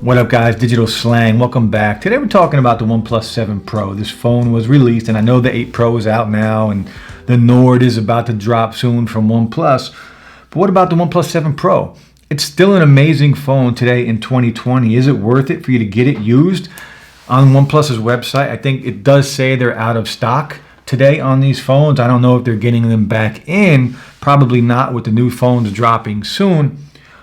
What up guys, Digital Slang, welcome back. Today we're talking about the OnePlus 7 Pro. This phone was released and I know the 8 Pro is out now and the Nord is about to drop soon from OnePlus. But what about the OnePlus 7 Pro? It's still an amazing phone today in 2020. Is it worth it for you to get it used? On OnePlus's website, I think it does say they're out of stock today on these phones. I don't know if they're getting them back in. Probably not with the new phones dropping soon.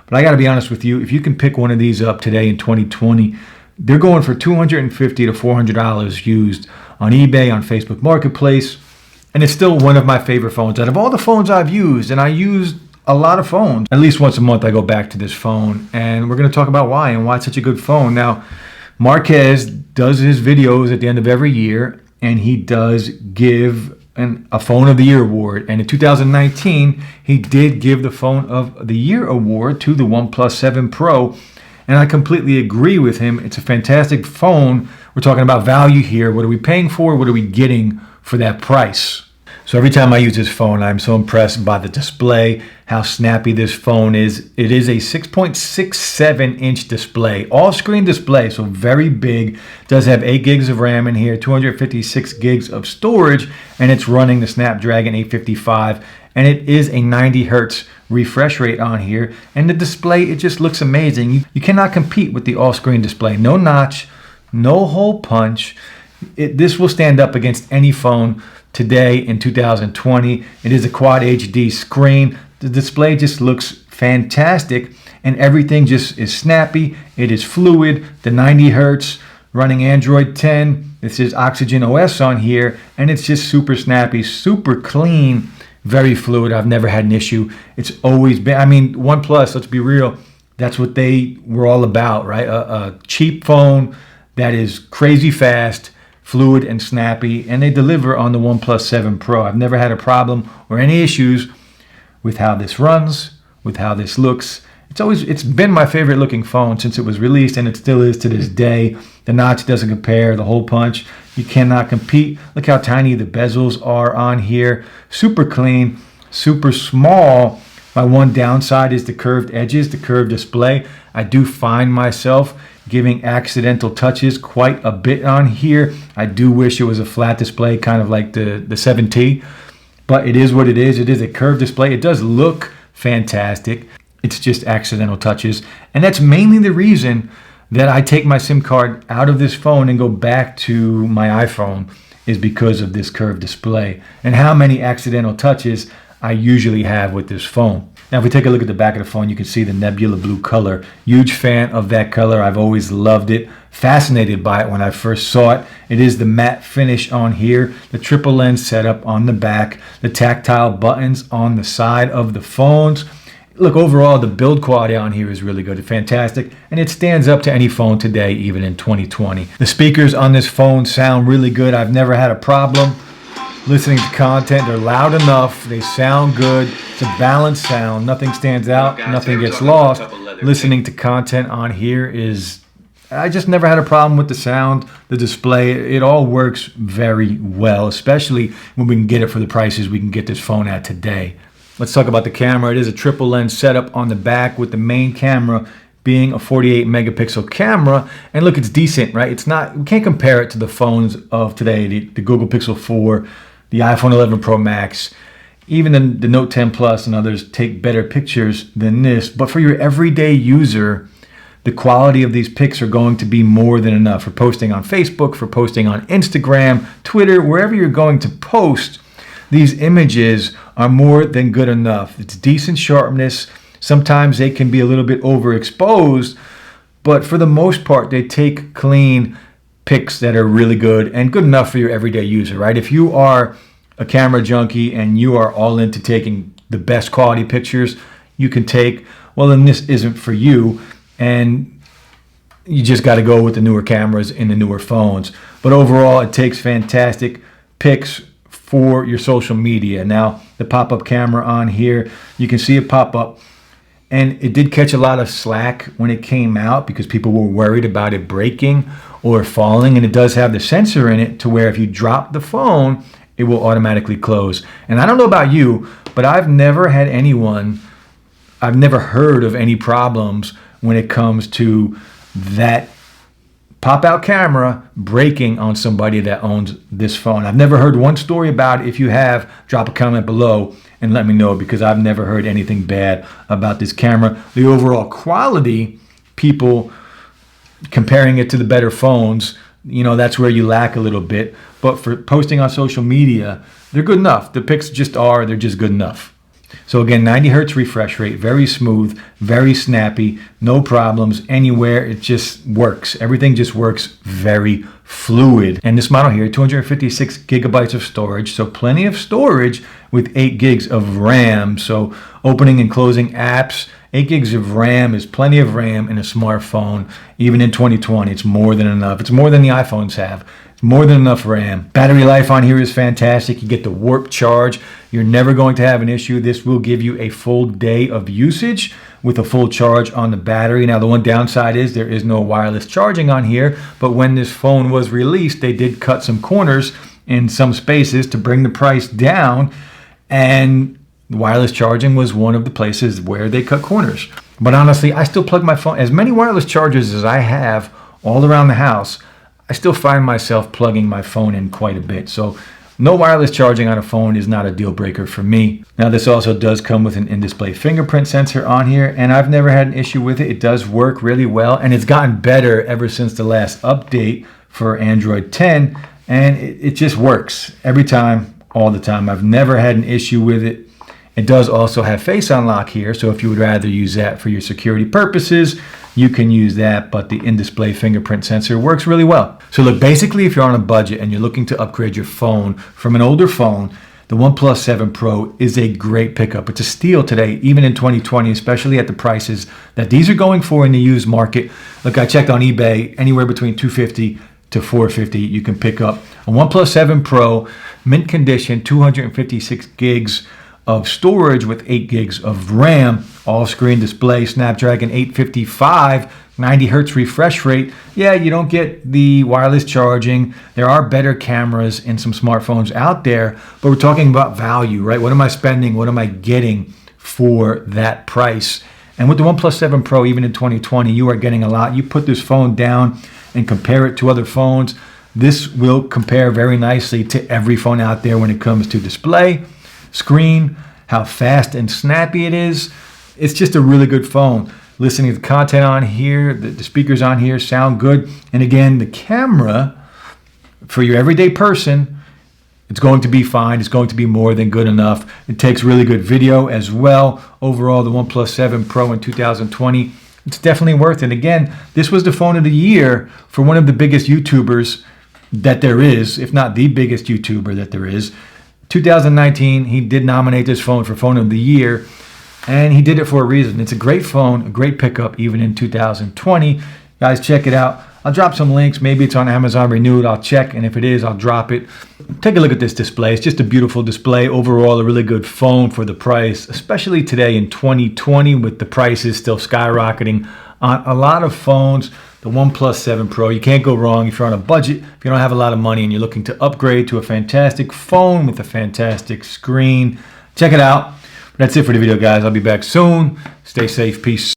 But I got to be honest with you, if you can pick one of these up today in 2020, they're going for $250 to $400 used on eBay, on Facebook Marketplace. And it's still one of my favorite phones. Out of all the phones I've used, and I use a lot of phones, at least once a month I go back to this phone. And we're going to talk about why and why it's such a good phone. Now, Marquez does his videos at the end of every year, and he does give a Phone of the Year award. And in 2019, he did give the Phone of the Year award to the OnePlus 7 Pro. And I completely agree with him. It's a fantastic phone. We're talking about value here. What are we paying for? What are we getting for that price? So every time I use this phone, I'm so impressed by the display, how snappy this phone is. It is a 6.67-inch display, all-screen display, so very big. It does have 8 gigs of RAM in here, 256 gigs of storage, and it's running the Snapdragon 855, and it is a 90 hertz refresh rate on here. And the display, it just looks amazing. You cannot compete with the all-screen display. No notch, no hole punch. This will stand up against any phone today in 2020. It is a Quad HD screen. The display just looks fantastic and everything just is snappy. It is fluid. The 90 hertz running Android 10. This is Oxygen OS on here, and it's just super snappy, super clean, very fluid. I've never had an issue. It's always been, I mean, OnePlus, let's be real, that's what they were all about, right? A cheap phone that is crazy fast, fluid and snappy, and they deliver on the OnePlus 7 Pro. I've never had a problem or any issues with how this runs, with how this looks. It's been my favorite looking phone since it was released, and it still is to this day. The notch doesn't compare, the hole punch, you cannot compete. Look how tiny the bezels are on here. Super clean, super small. My one downside is the curved edges, the curved display. I do find myself giving accidental touches quite a bit on here. I do wish it was a flat display, kind of like the 7T, but it is what it is. It is a curved display. It does look fantastic. It's just accidental touches. And that's mainly the reason that I take my SIM card out of this phone and go back to my iPhone, is because of this curved display and how many accidental touches I usually have with this phone. Now, if we take a look at the back of the phone, you can see the nebula blue color. Huge fan of that color. I've always loved it. Fascinated by it when I first saw it. It is the matte finish on here, the triple lens setup on the back, the tactile buttons on the side of the phones. Look, overall, the build quality on here is really good. It's fantastic, and it stands up to any phone today, even in 2020. The speakers on this phone sound really good. I've never had a problem listening to content. They're loud enough, they sound good, it's a balanced sound, nothing stands out, nothing gets lost. Listening to content on here is, I just never had a problem with the sound, the display. It all works very well, especially when we can get it for the prices we can get this phone at today. Let's talk about the camera. It is a triple lens setup on the back, with the main camera being a 48 megapixel camera. And look, it's decent, right? It's not, we can't compare it to the phones of today, the Google Pixel 4, the iPhone 11 Pro Max, even the Note 10 Plus and others take better pictures than this. But for your everyday user, the quality of these pics are going to be more than enough for posting on Facebook, for posting on Instagram, Twitter, wherever you're going to post. These images are more than good enough. It's decent sharpness. Sometimes they can be a little bit overexposed, but for the most part, they take clean pics that are really good and good enough for your everyday user, right? If you are a camera junkie and you are all into taking the best quality pictures you can take, well, then this isn't for you, and you just got to go with the newer cameras in the newer phones. But overall, it takes fantastic pics for your social media. Now, the pop-up camera on here, you can see it pop up. And it did catch a lot of slack when it came out because people were worried about it breaking or falling. And it does have the sensor in it to where if you drop the phone, it will automatically close. And I don't know about you, but I've never heard of any problems when it comes to that pop-out camera breaking on somebody that owns this phone. I've never heard one story about it. If you have, drop a comment below and let me know, because I've never heard anything bad about this camera. The overall quality, people comparing it to the better phones, you know, that's where you lack a little bit. But for posting on social media, they're good enough. The pics just are, they're just good enough. So again, 90 hertz refresh rate, very smooth, very snappy, no problems anywhere. It just works. Everything just works very fluid. And this model here, 256 gigabytes of storage, so plenty of storage with 8 gigs of RAM. So opening and closing apps, 8 gigs of RAM is plenty of RAM in a smartphone. Even in 2020, it's more than enough. It's more than the iPhones have. It's more than enough RAM. Battery life on here is fantastic. You get the warp charge. You're never going to have an issue. This will give you a full day of usage with a full charge on the battery. Now, the one downside is there is no wireless charging on here, but when this phone was released, they did cut some corners in some spaces to bring the price down, and wireless charging was one of the places where they cut corners. But honestly, I still plug my phone. As many wireless chargers as I have all around the house, I still find myself plugging my phone in quite a bit. So no wireless charging on a phone is not a deal breaker for me. Now, this also does come with an in-display fingerprint sensor on here, and I've never had an issue with it. It does work really well, and it's gotten better ever since the last update for Android 10, and it just works every time, all the time. I've never had an issue with it. It does also have face unlock here, so if you would rather use that for your security purposes, you can use that, but the in-display fingerprint sensor works really well. So look, basically, if you're on a budget and you're looking to upgrade your phone from an older phone, the OnePlus 7 Pro is a great pickup. It's a steal today, even in 2020, especially at the prices that these are going for in the used market. Look, I checked on eBay, anywhere between $250 to $450, you can pick up a OnePlus 7 Pro, mint condition, 256 gigs of storage with 8 gigs of RAM, all screen display, Snapdragon 855, 90 hertz refresh rate. Yeah, you don't get the wireless charging. There are better cameras in some smartphones out there, but we're talking about value, right? What am I spending? What am I getting for that price? And with the OnePlus 7 Pro, even in 2020, you are getting a lot. You put this phone down and compare it to other phones. This will compare very nicely to every phone out there when it comes to display, screen, how fast and snappy it is. It's just a really good phone. Listening to the content on here, the speakers on here sound good. And again, the camera, for your everyday person, it's going to be fine. It's going to be more than good enough. It takes really good video as well. Overall, the OnePlus 7 Pro in 2020, it's definitely worth it. Again, this was the phone of the year for one of the biggest YouTubers that there is, if not the biggest YouTuber that there is. 2019, he did nominate this phone for Phone of the Year, and he did it for a reason. It's a great phone, a great pickup, even in 2020. Guys, check it out. I'll drop some links. Maybe it's on Amazon Renewed. I'll check, and if it is, I'll drop it. Take a look at this display. It's just a beautiful display. Overall, a really good phone for the price, especially today in 2020 with the prices still skyrocketing on a lot of phones. The OnePlus 7 Pro, you can't go wrong if you're on a budget, if you don't have a lot of money and you're looking to upgrade to a fantastic phone with a fantastic screen. Check it out. That's it for the video, guys. I'll be back soon. Stay safe. Peace.